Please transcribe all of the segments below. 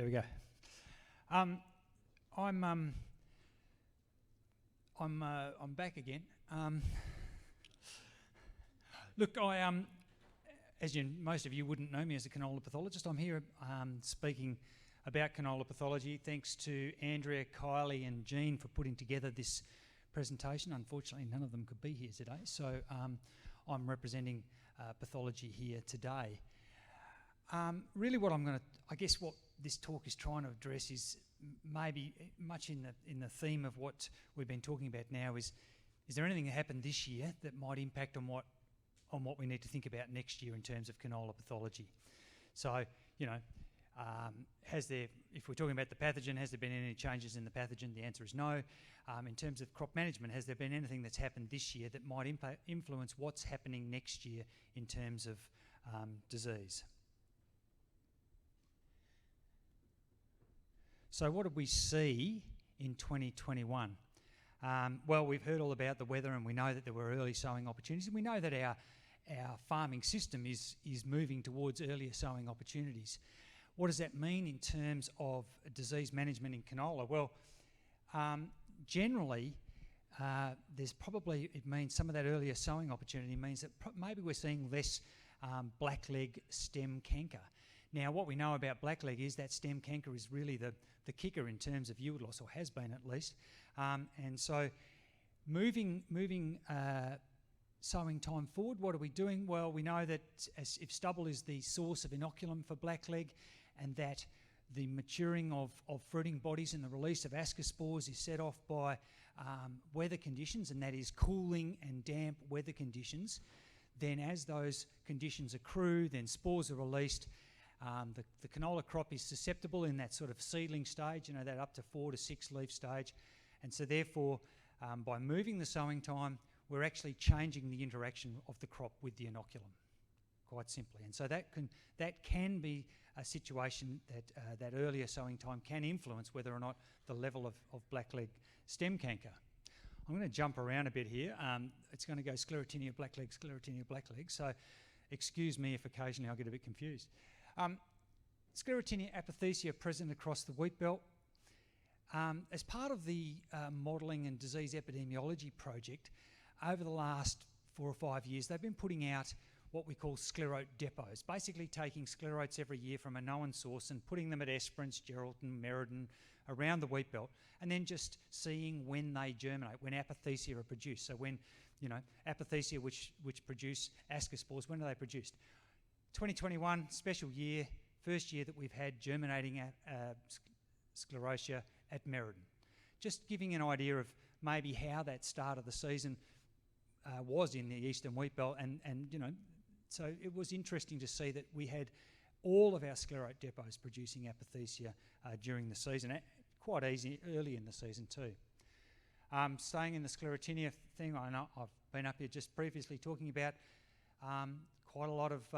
There we go. I'm back again. Look, as most of you wouldn't know me as a canola pathologist, I'm here speaking about canola pathology. Thanks to Andrea, Kylie, and Jean for putting together this presentation. Unfortunately, none of them could be here today, so I'm representing pathology here today. Really, what what this talk is trying to address is maybe much in the theme of what we've been talking about now. Is there anything that happened this year that might impact on what we need to think about next year in terms of canola pathology? So, if we're talking about the pathogen, has there been any changes in the pathogen? The answer is no. In terms of crop management, has there been anything that's happened this year that might influence what's happening next year in terms of disease? So what did we see in 2021? Well, we've heard all about the weather, and we know that there were early sowing opportunities, and we know that our farming system is moving towards earlier sowing opportunities. What does that mean in terms of disease management in canola? Well, generally, it means some of that earlier sowing opportunity means that maybe we're seeing less blackleg stem canker. Now, what we know about blackleg is that stem canker is really the kicker in terms of yield loss, or has been at least. And so moving sowing time forward, what are we doing? Well, we know that if stubble is the source of inoculum for blackleg, and that the maturing of fruiting bodies and the release of ascospores is set off by weather conditions, and that is cooling and damp weather conditions, then as those conditions accrue, then spores are released. The canola crop is susceptible in that sort of seedling stage, that up to 4 to 6 leaf stage. And so therefore, by moving the sowing time, we're actually changing the interaction of the crop with the inoculum, quite simply. And so that can be a situation that earlier sowing time can influence whether or not the level of blackleg stem canker. I'm going to jump around a bit here. It's going to go Sclerotinia, blackleg. So excuse me if occasionally I get a bit confused. Sclerotinia apothecia present across the wheat belt. As part of the modelling and disease epidemiology project, over the last 4 or 5 years, they've been putting out what we call sclerote depots, basically taking sclerotes every year from a known source and putting them at Esperance, Geraldton, Merredin, around the wheat belt, and then just seeing when they germinate, when apothecia are produced. So when, apothecia which produce ascospores, when are they produced? 2021, special year, first year that we've had germinating Sclerotia at Merredin. Just giving an idea of maybe how that start of the season was in the eastern wheat belt, and so it was interesting to see that we had all of our sclerote depots producing apothecia during the season, quite early in the season too. Staying in the Sclerotinia thing, I know I've been up here just previously talking about quite a lot of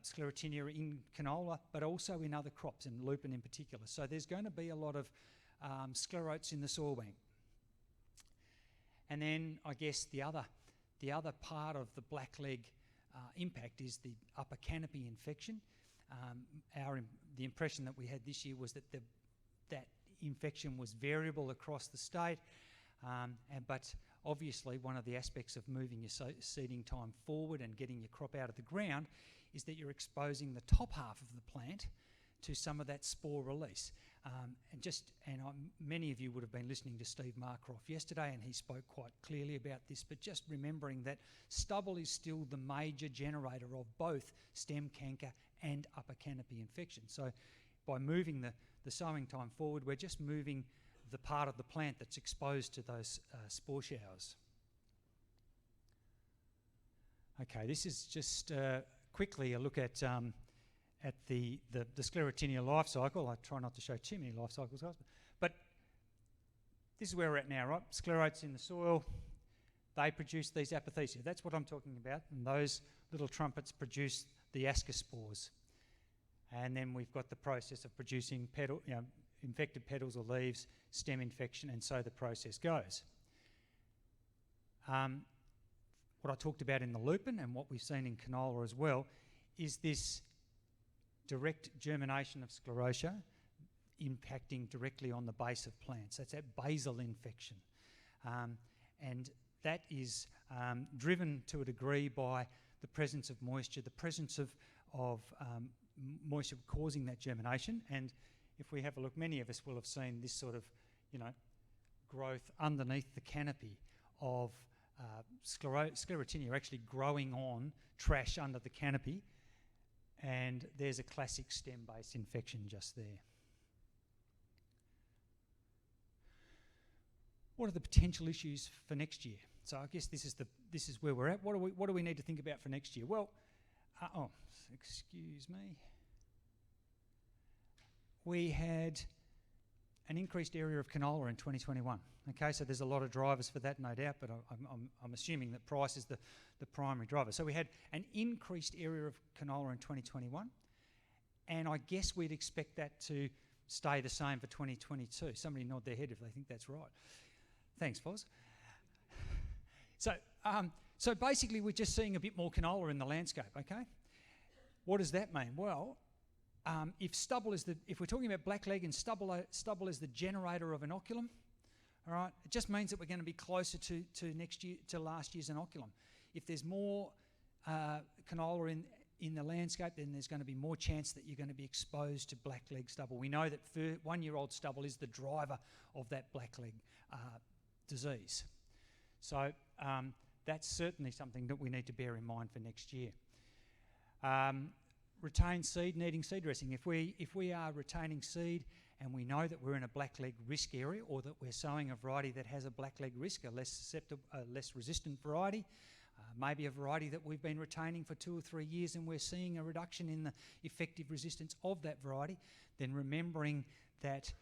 Sclerotinia in canola, but also in other crops, and lupin in particular. So there's going to be a lot of sclerotes in the soil bank. And then I guess the other part of the blackleg impact is the upper canopy infection. The impression that we had this year was that that infection was variable across the state, but obviously one of the aspects of moving your seeding time forward and getting your crop out of the ground is that you're exposing the top half of the plant to some of that spore release. Many of you would have been listening to Steve Markroff yesterday, and he spoke quite clearly about this, but just remembering that stubble is still the major generator of both stem canker and upper canopy infection. So by moving the sowing time forward, we're just moving the part of the plant that's exposed to those spore showers. Okay, this is just quickly a look at the Sclerotinia life cycle. I try not to show too many life cycles, guys, but this is where we're at now, right? Sclerotes in the soil, they produce these apothecia. That's what I'm talking about, and those little trumpets produce the ascospores. And then we've got the process of producing infected petals or leaves, stem infection, and so the process goes. What I talked about in the lupin and what we've seen in canola as well is this direct germination of Sclerotia impacting directly on the base of plants. That's that basal infection. And that is driven to a degree by the presence of moisture, the presence of moisture causing that germination. And if we have a look, many of us will have seen this sort of, growth underneath the canopy of Sclerotinia actually growing on trash under the canopy. And there's a classic stem-based infection just there. What are the potential issues for next year? So I guess this is where we're at. What do we need to think about for next year? Well, excuse me. We had an increased area of canola in 2021. Okay, so there's a lot of drivers for that, no doubt, but I'm assuming that price is the primary driver. So we had an increased area of canola in 2021, and I guess we'd expect that to stay the same for 2022. Somebody nod their head if they think that's right. Thanks, Foz. So basically we're just seeing a bit more canola in the landscape, okay? What does that mean? Well, if we're talking about blackleg and stubble is the generator of inoculum, all right, it just means that we're going to be closer to last year's inoculum. If there's more canola in the landscape, then there's going to be more chance that you're going to be exposed to blackleg stubble. We know that 1-year-old stubble is the driver of that blackleg disease. So that's certainly something that we need to bear in mind for next year. Retained seed needing seed dressing. If we are retaining seed and we know that we're in a blackleg risk area, or that we're sowing a variety that has a blackleg risk, a less resistant variety, maybe a variety that we've been retaining for 2 or 3 years and we're seeing a reduction in the effective resistance of that variety, then remembering that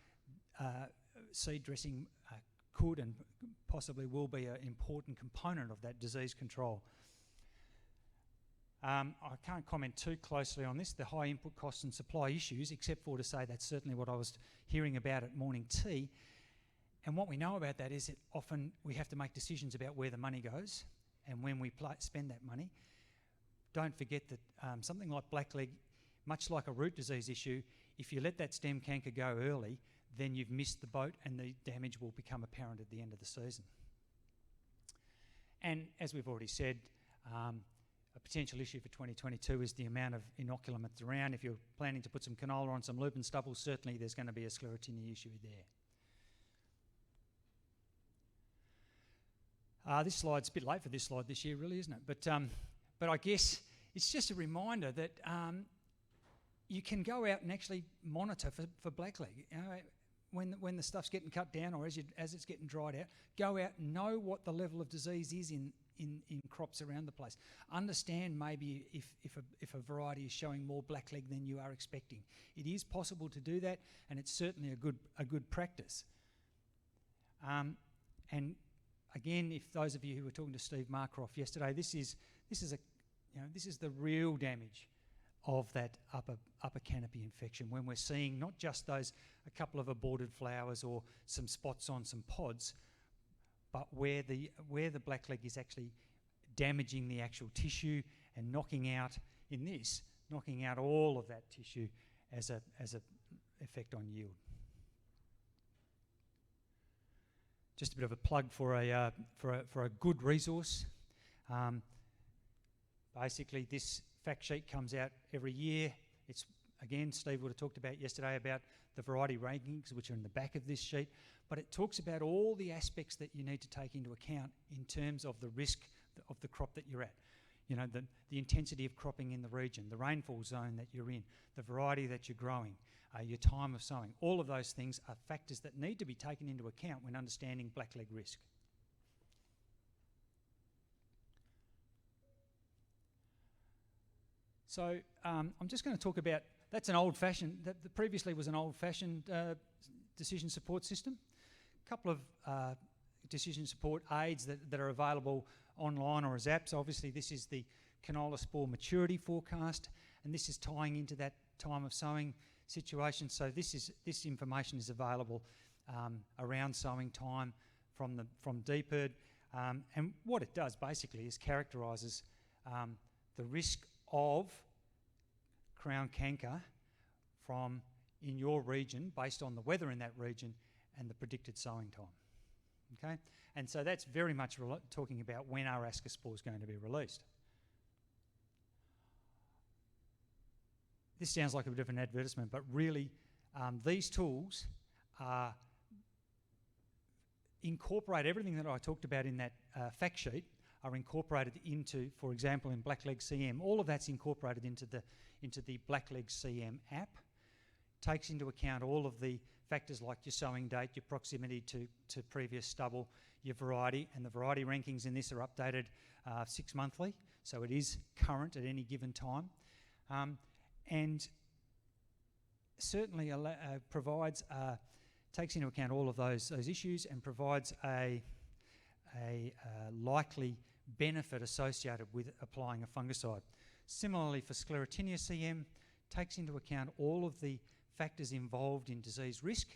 seed dressing could and possibly will be an important component of that disease control. I can't comment too closely on this, the high input costs and supply issues, except for to say that's certainly what I was hearing about at morning tea. And what we know about that is that often we have to make decisions about where the money goes and when we spend that money. Don't forget that something like blackleg, much like a root disease issue, if you let that stem canker go early, then you've missed the boat and the damage will become apparent at the end of the season. And as we've already said, a potential issue for 2022 is the amount of inoculum that's around. If you're planning to put some canola on some lupin stubble, certainly there's going to be a Sclerotinia issue there. This slide's a bit late for this slide this year, really, isn't it? But I guess it's just a reminder that you can go out and actually monitor for blackleg. When the stuff's getting cut down or as it's getting dried out, go out and know what the level of disease is in crops around the place. Understand maybe if a variety is showing more blackleg than you are expecting. It is possible to do that, and it's certainly a good practice. And again, if those of you who were talking to Steve Markroft yesterday, this is the real damage of that upper canopy infection, when we're seeing not just a couple of aborted flowers or some spots on some pods, but where the blackleg is actually damaging the actual tissue and knocking out all of that tissue as a effect on yield. Just a bit of a plug for a good resource. Basically, this fact sheet comes out every year. It's, again, Steve would have talked about yesterday about the variety rankings, which are in the back of this sheet, but it talks about all the aspects that you need to take into account in terms of the risk of the crop that you're at. You know, the intensity of cropping in the region, the rainfall zone that you're in, the variety that you're growing, your time of sowing. All of those things are factors that need to be taken into account when understanding blackleg risk. So I'm just going to talk about, that's an old-fashioned, that previously was an old-fashioned decision support system. A couple of decision support aids that are available online or as apps. Obviously this is the canola spore maturity forecast, and this is tying into that time of sowing situation. So this information is available around sowing time from DPIRD, and what it does basically is characterises the risk of crown canker from in your region based on the weather in that region and the predicted sowing time. Okay? And so that's very much talking about when are ascospores going to be released. This sounds like a bit of an advertisement, but really these tools incorporate everything that I talked about in that fact sheet are incorporated into, for example, in blackleg CM. All of that's incorporated into the blackleg CM app. Takes into account all of the factors like your sowing date, your proximity to previous stubble, your variety, and the variety rankings in this are updated 6 monthly, so it is current at any given time. And certainly provides, takes into account all of those issues and provides a likely benefit associated with applying a fungicide. Similarly for Sclerotinia CM, takes into account all of the factors involved in disease risk,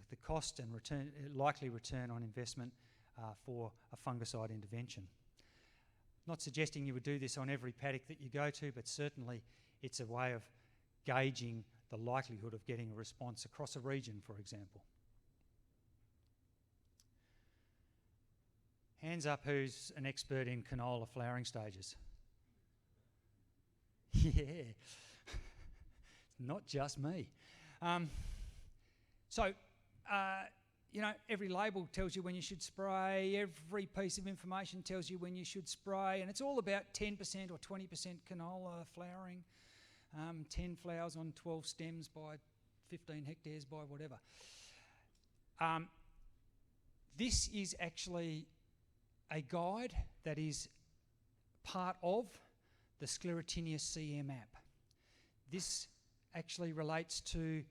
the cost and likely return on investment for a fungicide intervention. Not suggesting you would do this on every paddock that you go to, but certainly it's a way of gauging the likelihood of getting a response across a region, for example. Hands up who's an expert in canola flowering stages. Yeah, not just me. You know, every label tells you when you should spray, every piece of information tells you when you should spray, and it's all about 10% or 20% canola flowering, 10 flowers on 12 stems by 15 hectares by whatever. This is actually a guide that is part of the Sclerotinia CM app. This actually relates to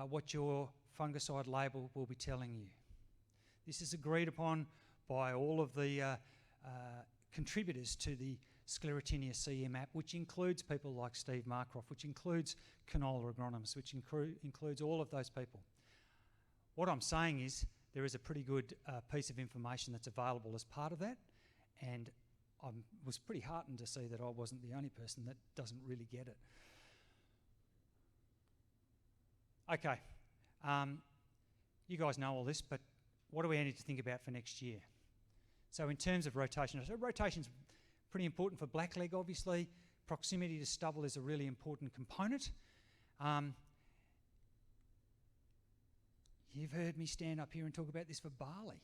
what your fungicide label will be telling you. This is agreed upon by all of the contributors to the Sclerotinia CM app, which includes people like Steve Marcroft, which includes canola agronomists, which includes all of those people. What I'm saying is there is a pretty good piece of information that's available as part of that, and I was pretty heartened to see that I wasn't the only person that doesn't really get it. Okay, you guys know all this, but what do we need to think about for next year? So in terms of rotation, so rotation's pretty important for blackleg, obviously. Proximity to stubble is a really important component. You've heard me stand up here and talk about this for barley.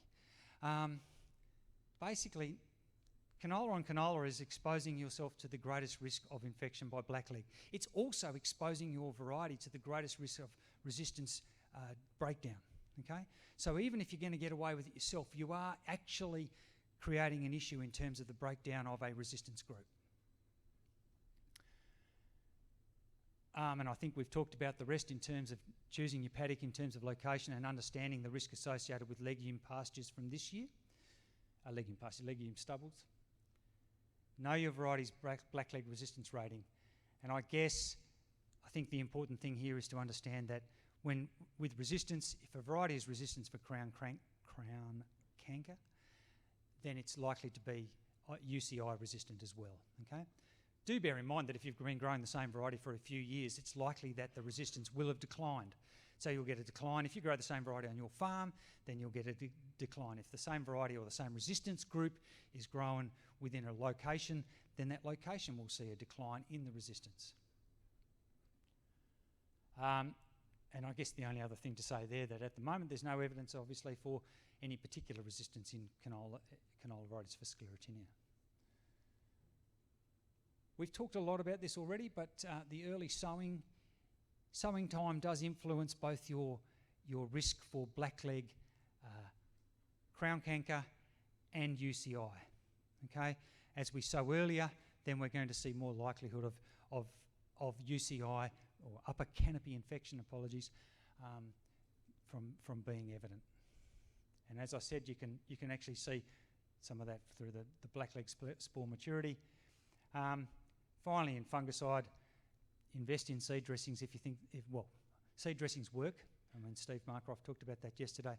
Basically, canola on canola is exposing yourself to the greatest risk of infection by blackleg. It's also exposing your variety to the greatest risk of resistance breakdown, okay? So even if you're going to get away with it yourself, you are actually creating an issue in terms of the breakdown of a resistance group. And I think we've talked about the rest in terms of choosing your paddock in terms of location and understanding the risk associated with legume pastures from this year. Legume stubbles. Know your variety's blackleg resistance rating. And I think the important thing here is to understand that with resistance, if a variety is resistant for crown canker, then it's likely to be UCI resistant as well, okay? Do bear in mind that if you've been growing the same variety for a few years, it's likely that the resistance will have declined. So you'll get a decline. If you grow the same variety on your farm, then you'll get a decline. If the same variety or the same resistance group is grown within a location, then that location will see a decline in the resistance. And I guess the only other thing to say there that at the moment there's no evidence obviously for any particular resistance in canola varieties for Sclerotinia. We've talked a lot about this already, but the early sowing time does influence both your risk for blackleg, crown canker and UCI, okay? As we sow earlier, then we're going to see more likelihood of UCI or upper canopy infection, from being evident. And as I said, you can actually see some of that through the blackleg spore maturity. Finally, in fungicide, invest in seed dressings if you think, seed dressings work. I mean, Steve Marcroft talked about that yesterday.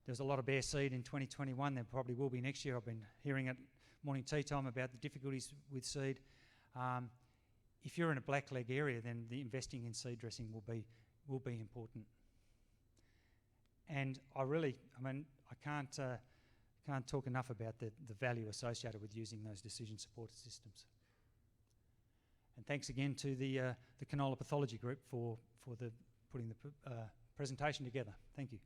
There's a lot of bare seed in 2021. There probably will be next year. I've been hearing at morning tea time about the difficulties with seed. if you're in a blackleg area, then the investing in seed dressing will be important. And I can't talk enough about the value associated with using those decision support systems. And thanks again to the Canola Pathology group for putting the presentation together. Thank you.